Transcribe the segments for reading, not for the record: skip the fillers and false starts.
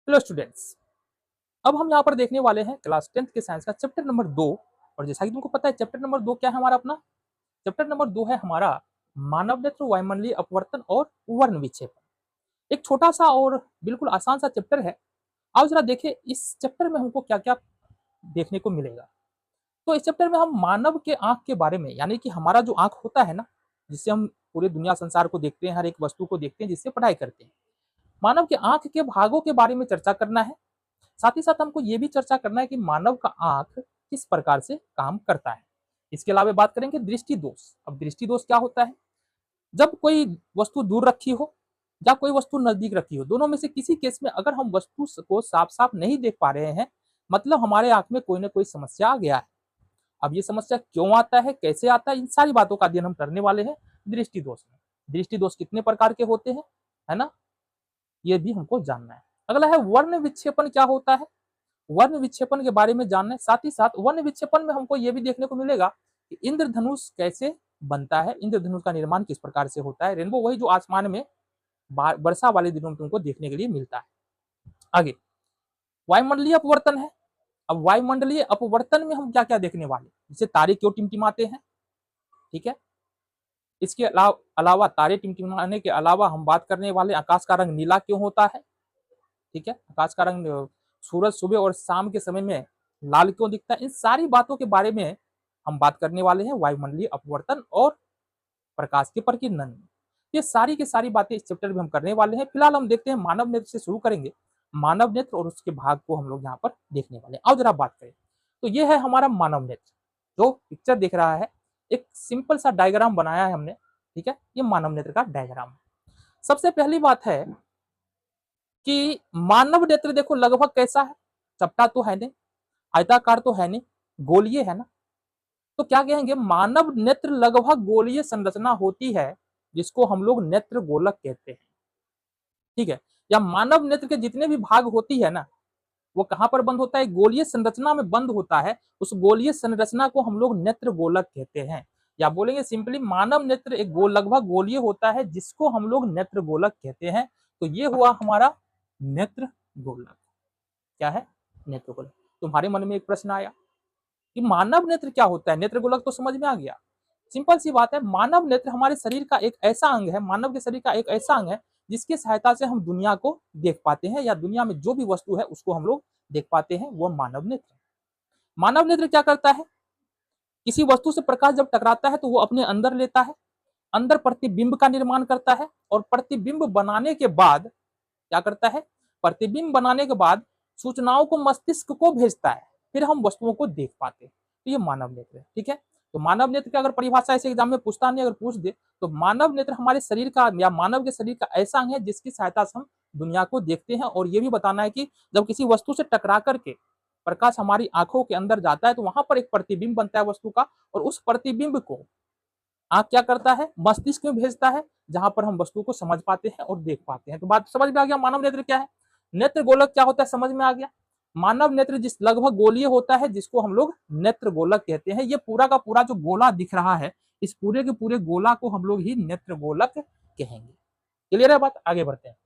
Hello students, अब हम यहाँ पर देखने वाले हैं क्लास 10th के साइंस का चैप्टर नंबर 2। और जैसा कि तुमको पता है चैप्टर नंबर 2 क्या है हमारा अपना चैप्टर नंबर 2 है हमारा मानव नेत्र वायुमंडलीय अपवर्तन और वर्ण विक्षेपण। एक छोटा सा और बिल्कुल आसान सा चैप्टर है। आओ जरा देखें इस चैप्टर में हमको क्या क्या देखने को मिलेगा। तो इस चैप्टर में हम मानव के आंख के बारे में, यानी कि हमारा जो आंख होता है ना, जिससे हम पूरे दुनिया संसार को देखते हैं, हर एक वस्तु को देखते हैं, जिससे पढ़ाई करते हैं, मानव के आंख के भागों के बारे में चर्चा करना है। साथ ही साथ हमको ये भी चर्चा करना है कि मानव का आंख किस प्रकार से काम करता है। इसके अलावा बात करेंगे दृष्टि दोष। अब दृष्टि दोष क्या होता है? जब कोई वस्तु दूर रखी हो या कोई वस्तु नजदीक रखी हो, दोनों में से किसी केस में अगर हम वस्तु को साफ साफ नहीं देख पा रहे हैं, मतलब हमारे आंख में कोई ना कोई समस्या आ गया है। अब ये समस्या क्यों आता है, कैसे आता है, इन सारी बातों का अध्ययन हम करने वाले हैं दृष्टि दोष में। दृष्टि दोष कितने प्रकार के होते हैं, है ना, ये भी हमको जानना है। अगला है वर्ण विक्षेपण क्या होता है। वर्ण विक्षेपण के बारे में जानना है। साथ ही साथ वर्ण विक्षेपण में हमको ये भी देखने को मिलेगा कि इंद्रधनुष कैसे बनता है, इंद्रधनुष का निर्माण किस प्रकार से होता है। रेनबो वही जो आसमान में वर्षा वाले दिनों में तुमको देखने के लिए मिलता है। आगे वायुमंडलीय अपवर्तन है। अब वायुमंडलीय अपवर्तन में हम क्या क्या देखने वाले, जैसे तारे क्यों टिमटिमाते हैं, ठीक है। इसके अलावा तारे टिमटिमाने के अलावा हम बात करने वाले आकाश का रंग नीला क्यों होता है, ठीक है। आकाश का रंग सूरज सुबह और शाम के समय में लाल क्यों दिखता है। इन सारी बातों के बारे में हम बात करने वाले हैं वायुमंडलीय अपवर्तन और प्रकाश के प्रकीर्णन। ये सारी की सारी बातें इस चैप्टर में हम करने वाले हैं। फिलहाल हम देखते हैं मानव नेत्र से शुरू करेंगे। मानव नेत्र और उसके भाग को हम लोग यहाँ पर देखने वाले हैं। आओ जरा बात करें। तो ये है हमारा मानव नेत्र, जो पिक्चर दिख रहा है, एक सिंपल सा डायग्राम बनाया है हमने, ठीक है। ये मानव नेत्र का डायग्राम है। सबसे पहली बात है कि मानव नेत्र देखो लगभग कैसा है, चपटा तो है नहीं, आयताकार तो है नहीं, गोलीय है ना। तो क्या कहेंगे, मानव नेत्र लगभग गोलीय संरचना होती है, जिसको हम लोग नेत्र गोलक कहते हैं, ठीक है। या मानव नेत्र के जितने भी भाग होती है ना, वो कहां पर बंद होता है, गोलीय संरचना में बंद होता है। उस गोलीय संरचना को हम लोग नेत्र गोलक कहते हैं। या बोलेंगे सिंपली मानव नेत्र एक लगभग गोलीय होता है, जिसको हम लोग नेत्र गोलक कहते हैं। तो ये हुआ हमारा नेत्र गोलक। क्या है, नेत्र गोलक। तुम्हारे मन में एक प्रश्न आया कि मानव नेत्र क्या होता है, नेत्र गोलक तो समझ में आ गया। सिंपल सी बात है, मानव नेत्र हमारे शरीर का एक ऐसा अंग है, मानव के शरीर का एक ऐसा अंग है, जिसकी सहायता से हम दुनिया को देख पाते हैं, या दुनिया में जो भी वस्तु है उसको हम लोग देख पाते हैं, वो मानव नेत्र। मानव नेत्र क्या करता है, किसी वस्तु से प्रकाश जब टकराता है तो वो अपने अंदर लेता है, अंदर प्रतिबिंब का निर्माण करता है, और प्रतिबिंब बनाने के बाद क्या करता है, प्रतिबिंब बनाने के बाद सूचनाओं को मस्तिष्क को भेजता है, फिर हम वस्तुओं को देख पाते हैं। तो ये मानव नेत्र है, ठीक है। तो मानव नेत्र की अगर परिभाषा ऐसे एग्जाम में पूछता नहीं, अगर पूछ दे तो मानव नेत्र हमारे शरीर का या मानव के शरीर का ऐसा अंग है, जिसकी सहायता से हम दुनिया को देखते हैं। और ये भी बताना है कि जब किसी वस्तु से टकरा करके प्रकाश हमारी आंखों के अंदर जाता है, तो वहां पर एक प्रतिबिंब बनता है वस्तु का, और उस प्रतिबिंब को आंख क्या करता है, मस्तिष्क में भेजता है, जहां पर हम वस्तु को समझ पाते हैं और देख पाते हैं। तो बात समझ में आ गया, मानव नेत्र क्या है, नेत्र गोलक क्या होता है समझ में आ गया। मानव नेत्र जिस लगभग गोलीय होता है, जिसको हम लोग नेत्र गोलक कहते हैं। ये पूरा का पूरा जो गोला दिख रहा है, इस पूरे के पूरे गोला को हम लोग ही नेत्र गोलक कहेंगे। क्लियर है बात, आगे बढ़ते हैं।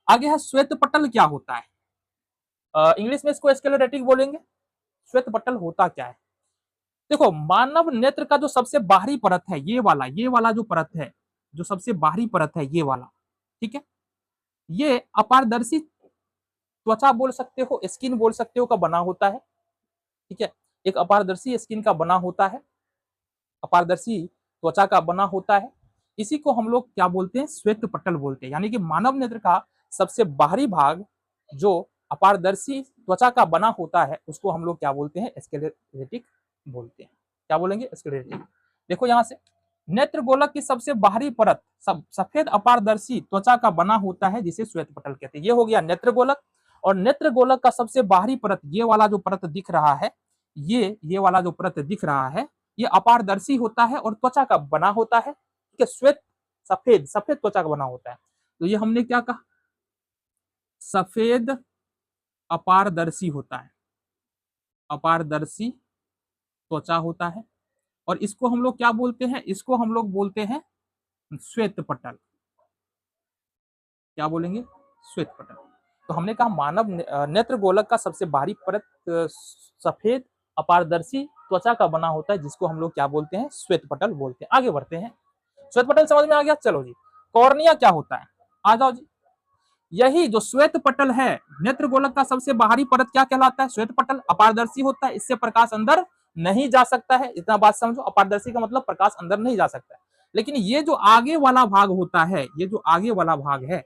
आगे है श्वेत पटल क्या होता है। इंग्लिश में इसको स्क्लेरोटिक बोलेंगे। श्वेत पटल होता क्या है, देखो मानव नेत्र का जो सबसे बाहरी परत है, ये वाला जो परत है, जो सबसे बाहरी परत है, ये वाला, ठीक है। ये अपारदर्शी त्वचा बोल सकते हो, स्किन बोल सकते हो, का बना होता है, ठीक है। एक अपारदर्शी स्किन का बना होता है, अपारदर्शी त्वचा का बना होता है। इसी को हम लोग क्या बोलते हैं, श्वेत पटल बोलते हैं। यानी कि मानव नेत्र का सबसे बाहरी भाग जो अपारदर्शी त्वचा का बना होता है, उसको हम लोग क्या बोलते हैं, स्क्लेरेटिक बोलते हैं। क्या बोलेंगे, स्क्लेरेटिक। देखो यहां से नेत्र गोलक की सबसे बाहरी परत सफेद अपारदर्शी त्वचा का बना होता है, जिसे श्वेत पटल कहते हैं। ये हो गया नेत्र गोलक। और नेत्र गोलक का सबसे बाहरी परत, ये वाला जो परत दिख रहा है, ये वाला जो परत दिख रहा है, ये अपारदर्शी होता है और त्वचा का बना होता है, ठीक है। श्वेत सफेद सफेद त्वचा का बना होता है। तो ये हमने क्या कहा, सफेद अपारदर्शी होता है, अपारदर्शी त्वचा होता है। और इसको हम लोग क्या बोलते हैं, इसको हम लोग बोलते हैं श्वेत पटल। क्या बोलेंगे, श्वेत पटल। तो हमने कहा मानव नेत्र गोलक का सबसे बाहरी परत सफेद अपारदर्शी त्वचा का बना होता है, जिसको हम लोग क्या बोलते हैं, श्वेत पटल बोलते हैं। आगे बढ़ते हैं। श्वेत पटल समझ में आ गया। चलो जी, कॉर्निया क्या होता है, आ जाओ जी। यही जो श्वेत पटल है, नेत्र गोलक का सबसे बाहरी परत क्या कहलाता है, श्वेत पटल। अपारदर्शी होता है, इससे प्रकाश अंदर नहीं जा सकता है। इतना बात समझो, अपारदर्शी का मतलब प्रकाश अंदर नहीं जा सकता है। लेकिन ये जो आगे वाला भाग होता है, ये जो आगे वाला भाग है,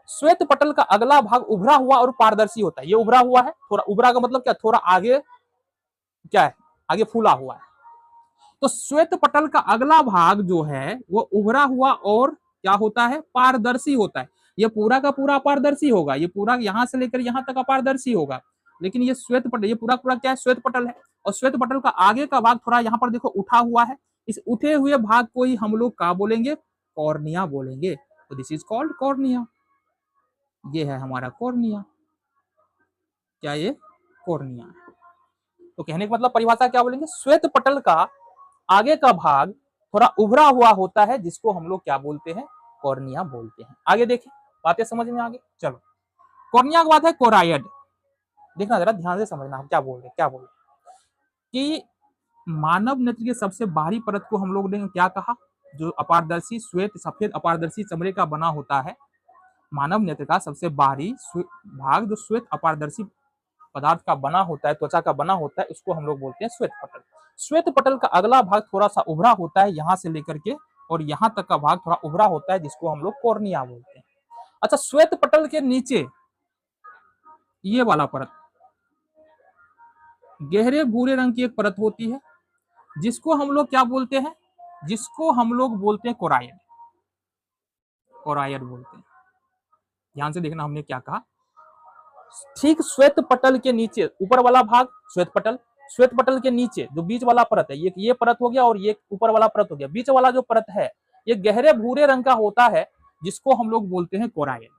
श्वेत पटल का अगला भाग उभरा हुआ और पारदर्शी होता है। ये उभरा हुआ है, थोड़ा उभरा का मतलब क्या, थोड़ा आगे क्या है, आगे फूला हुआ है। तो श्वेत पटल का अगला भाग जो है वो उभरा हुआ और क्या होता है, पारदर्शी होता है। ये पूरा का पूरा अपारदर्शी होगा, ये पूरा यहां से लेकर यहां तक अपारदर्शी होगा। लेकिन ये श्वेत पटल, ये पूरा पूरा क्या है, श्वेत पटल है। और श्वेत पटल का आगे का भाग थोड़ा यहाँ पर देखो उठा हुआ है। इस उठे हुए भाग को ही हम लोग क्या बोलेंगे, कॉर्निया बोलेंगे। तो दिस इज कॉल्ड कॉर्निया। ये है हमारा कॉर्निया। क्या ये कॉर्निया है। तो कहने का मतलब परिभाषा क्या बोलेंगे, श्वेत पटल का आगे का भाग थोड़ा उभरा हुआ होता है, जिसको हम लोग क्या बोलते हैं, कॉर्निया बोलते हैं। आगे देखें, बातें समझ में आगे। चलो, कॉर्निया के बाद है कोराइड। देखना जरा ध्यान से समझना, हम क्या बोल रहे हैं, क्या बोल रहे हैं कि मानव नेत्र के सबसे बाहरी परत को हम लोग ने क्या कहा, जो अपारदर्शी श्वेत सफेद अपारदर्शी चमड़े का बना होता है। मानव नेत्र का सबसे बाहरी भाग जो श्वेत अपारदर्शी पदार्थ का बना होता है, त्वचा का बना होता है, उसको हम लोग बोलते हैं श्वेत पटल। श्वेत पटल का अगला भाग थोड़ा सा उभरा होता है, यहां से लेकर के और यहां तक का भाग थोड़ा उभरा होता है, जिसको हम लोग कॉर्निया बोलते हैं। अच्छा, श्वेत पटल के नीचे ये वाला परत गहरे भूरे रंग की एक परत होती है, जिसको हम लोग क्या बोलते हैं, जिसको हम लोग बोलते हैं कोराइड। कोराइड बोलते हैं। ध्यान से देखना, हमने क्या कहा, ठीक श्वेत पटल के नीचे ऊपर वाला भाग श्वेत पटल, श्वेत पटल के नीचे जो बीच वाला परत है, ये परत हो गया और ये ऊपर वाला परत हो गया। बीच वाला जो परत है ये गहरे भूरे रंग का होता है, जिसको हम लोग बोलते हैं कोराइड।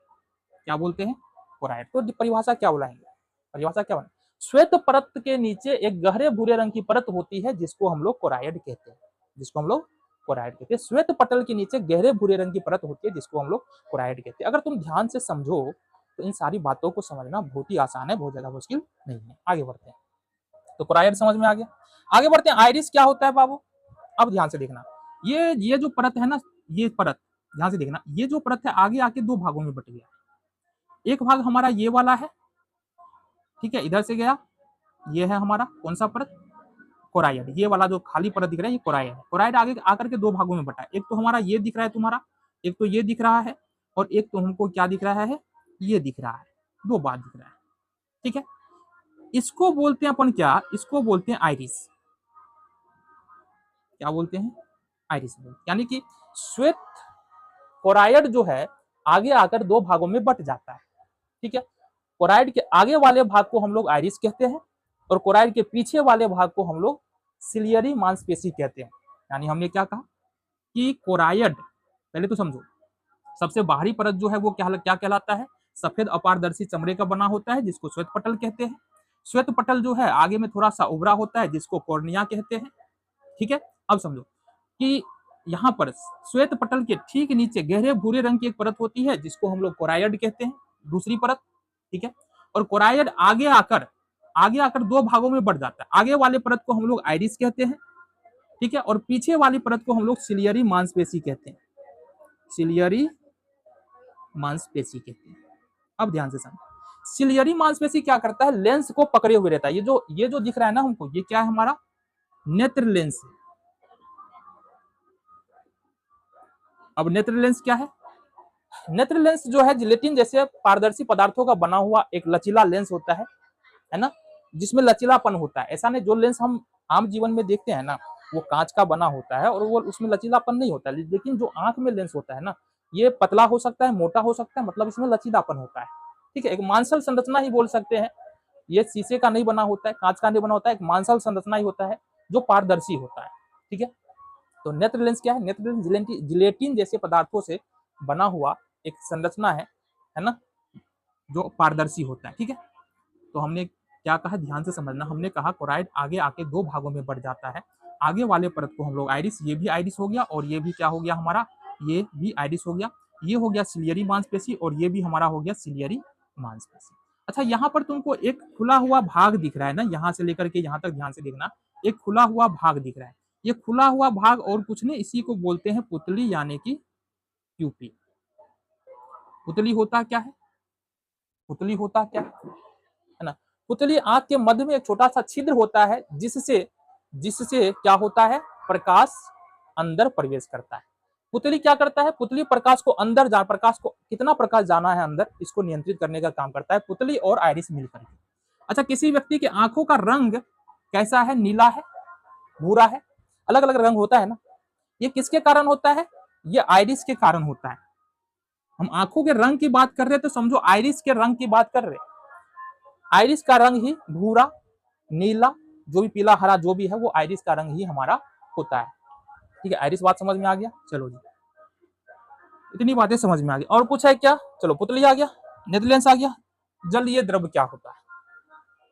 क्या बोलते हैं, कोराइड। तो परिभाषा क्या बुलाएंगे, परिभाषा क्या बना, श्वेत परत के नीचे एक गहरे भूरे रंग की परत होती है, जिसको हम लोग कोराइड कहते हैं, जिसको हम लोग कोराइड कहते हैं। श्वेत पटल के नीचे गहरे भूरे रंग की परत होती है, जिसको हम लोग कोराइड कहते हैं। अगर तुम ध्यान से समझो तो इन सारी बातों को समझना बहुत ही आसान है, बहुत ज्यादा मुश्किल नहीं है। आगे बढ़ते हैं। तो कोराइड समझ में आ गया। आगे बढ़ते हैं, आइरिस क्या होता है बाबू। अब ध्यान से देखना, ये जो परत है ना, ये परत ध्यान से देखना, ये जो परत है आगे आके दो भागों में बट गया। एक भाग हमारा ये वाला है, ठीक है, इधर से गया, ये है हमारा कौन सा परत, कोराइड। ये वाला जो खाली परत दिख रहा है ये कोराइड है। कोराइड आगे आकर के दो भागों में बटा है। एक तो हमारा ये दिख रहा है तुम्हारा, एक तो ये दिख रहा है, और एक तो हमको क्या दिख रहा है, ये दिख रहा है, दो बात दिख रहा है, ठीक है। इसको बोलते हैं अपन क्या, इसको बोलते हैं आइरिस। क्या बोलते हैं, आइरिस बोलते, यानी कि श्वेत कोराइड जो है आगे आकर दो भागों में बट जाता है, ठीक है। कोराइड के आगे वाले भाग को हम लोग आइरिस कहते हैं, और कोराइड के पीछे वाले भाग को हम लोग सिलियरी मांसपेशी कहते हैं। यानी हमने क्या कहा कि कोराइड, पहले तो समझो, सबसे बाहरी परत जो है वो क्या कहलाता है, सफेद अपारदर्शी चमड़े का बना होता है, जिसको श्वेत पटल कहते हैं। श्वेत पटल जो है आगे में थोड़ा सा उभरा होता है, जिसको कॉर्निया कहते हैं, ठीक है। अब समझो कि यहाँ पर श्वेत पटल के ठीक नीचे गहरे भूरे रंग की एक परत होती है, जिसको हम लोग कोराइड कहते हैं, दूसरी परत, ठीक है। और कोराइड आगे आकर दो भागों में बढ़ जाता है। आगे वाले परत को हम लोग आइरिस कहते हैं, ठीक है, और पीछे वाली परत को हम लोग सिलियरी मांसपेशी कहते हैं, सिलियरी मांसपेशी कहते हैं। अब ध्यान से समझ, सिलियरी मांसपेशी क्या करता है, लेंस को पकड़े हुए रहता है। ये जो दिख रहा है ना हमको, ये क्या है, हमारा नेत्र लेंस है। अब नेत्र लेंस क्या है, नेत्र लेंस जो है जिलेटिन जैसे पारदर्शी पदार्थों का बना हुआ एक लचीला लेंस होता है ना, जिसमें लचीलापन होता है। ऐसा नहीं, जो लेंस हम आम जीवन में देखते हैं ना, वो कांच का बना होता है और वो उसमें लचीलापन नहीं होता है। लेकिन जो आंख में लेंस होता है ना, ये पतला हो सकता है, मोटा हो सकता है, मतलब इसमें लचीलापन होता है, ठीक है। एक मांसल संरचना ही बोल सकते हैं। ये शीशे का नहीं बना होता है, कांच का नहीं बना होता है, एक मांसल संरचना ही होता है जो पारदर्शी होता है, ठीक है। तो नेत्र लेंस क्या है, नेत्र लेंस जिलेटिन जैसे पदार्थों से बना हुआ एक संरचना है ना, जो पारदर्शी होता है, ठीक है। तो हमने क्या कहा, ध्यान से समझना, हमने कहा कोराइड आगे आके दो भागों में बढ़ जाता है। आगे वाले परत को हम लोग आइरिस, ये भी आइरिस हो गया, और ये भी क्या हो गया हमारा, ये भी आइरिस हो गया। ये हो गया सिलियरी मांसपेशी, और ये भी हमारा हो गया सिलियरी मांसपेशी। अच्छा, यहाँ पर तुमको एक खुला हुआ भाग दिख रहा है ना, यहाँ से लेकर के यहाँ तक ध्यान से देखना, एक खुला हुआ भाग दिख रहा है। ये खुला हुआ भाग और कुछ नहीं, इसी को बोलते हैं पुतली यानी कि प्यूपी। पुतली होता क्या है? पुतली होता क्या है ना? पुतली आंख के मध्य में एक छोटा सा छिद्र होता है, जिससे जिससे क्या होता है, प्रकाश अंदर प्रवेश करता है। पुतली क्या करता है? पुतली प्रकाश को अंदर जा प्रकाश को कितना प्रकाश जाना है अंदर, इसको नियंत्रित करने का काम करता है पुतली और आइरिस मिलकर के। अच्छा, किसी व्यक्ति की आंखों का रंग कैसा है? नीला है, भूरा है, अलग अलग रंग होता है ना। ये किसके कारण होता है? ये आइरिस के कारण होता है। हम आंखों के रंग की बात कर रहे तो समझो आइरिस के रंग की बात कर रहे। आइरिस का रंग ही भूरा, नीला, जो भी पीला हरा जो भी है वो आइरिस का रंग ही हमारा होता है। ठीक है, आइरिस बात समझ में आ गया? चलो जी, इतनी बातें समझ में आ गई। और कुछ है क्या? चलो, पुतली आ गया, नेदरलैंड्स आ गया। जलीय द्रव क्या होता है?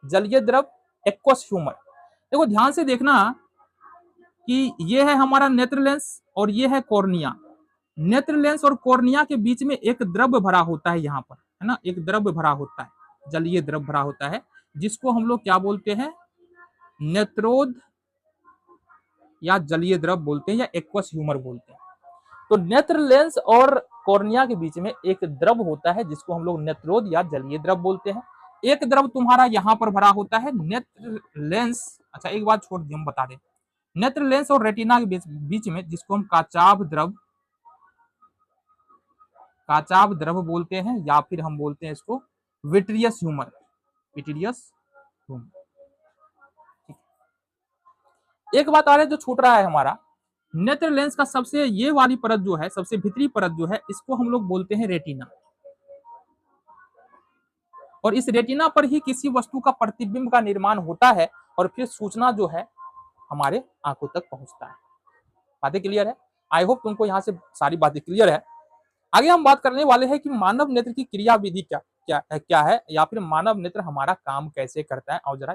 जलीय द्रव एक्वस ह्यूमर। देखो ध्यान से देखना कि ये है हमारा नेत्रलेंस और ये है कॉर्निया। नेत्रलेंस और कॉर्निया के बीच में एक द्रव भरा होता है, यहाँ पर है ना, एक द्रव भरा होता है, जलीय द्रव भरा होता है, जिसको हम लोग क्या बोलते हैं? नेत्रोद या जलीय द्रव बोलते हैं या एक्वस ह्यूमर बोलते हैं। तो नेत्र लेंस और कॉर्निया के बीच में एक द्रव होता है जिसको हम लोग नेत्रोद या जलीय द्रव बोलते हैं। एक द्रव तुम्हारा यहाँ पर भरा होता है नेत्र लेंस। अच्छा, एक बात छोड़ दी, हम बता दें, नेत्र लेंस और रेटिना के बीच में जिसको हम काचाभ द्रव बोलते हैं, या फिर हम बोलते हैं इसको विट्रियस ह्यूमर। Vitreous humour. एक बात आ रही है जो छूट रहा है हमारा, नेत्र लेंस का सबसे ये वाली परत जो है, सबसे भीतरी परत जो है, इसको हम लोग बोलते हैं रेटिना। और इस रेटिना पर ही किसी वस्तु का प्रतिबिंब का निर्माण होता है और फिर सूचना जो है हमारे आंखों तक पहुंचता है। बातें क्लियर है? आई होप तुमको यहाँ से सारी बातें क्लियर है। आगे हम बात करने वाले हैं कि मानव नेत्र की क्रिया विधि क्या है, या फिर मानव नेत्र हमारा काम कैसे करता है। और जरा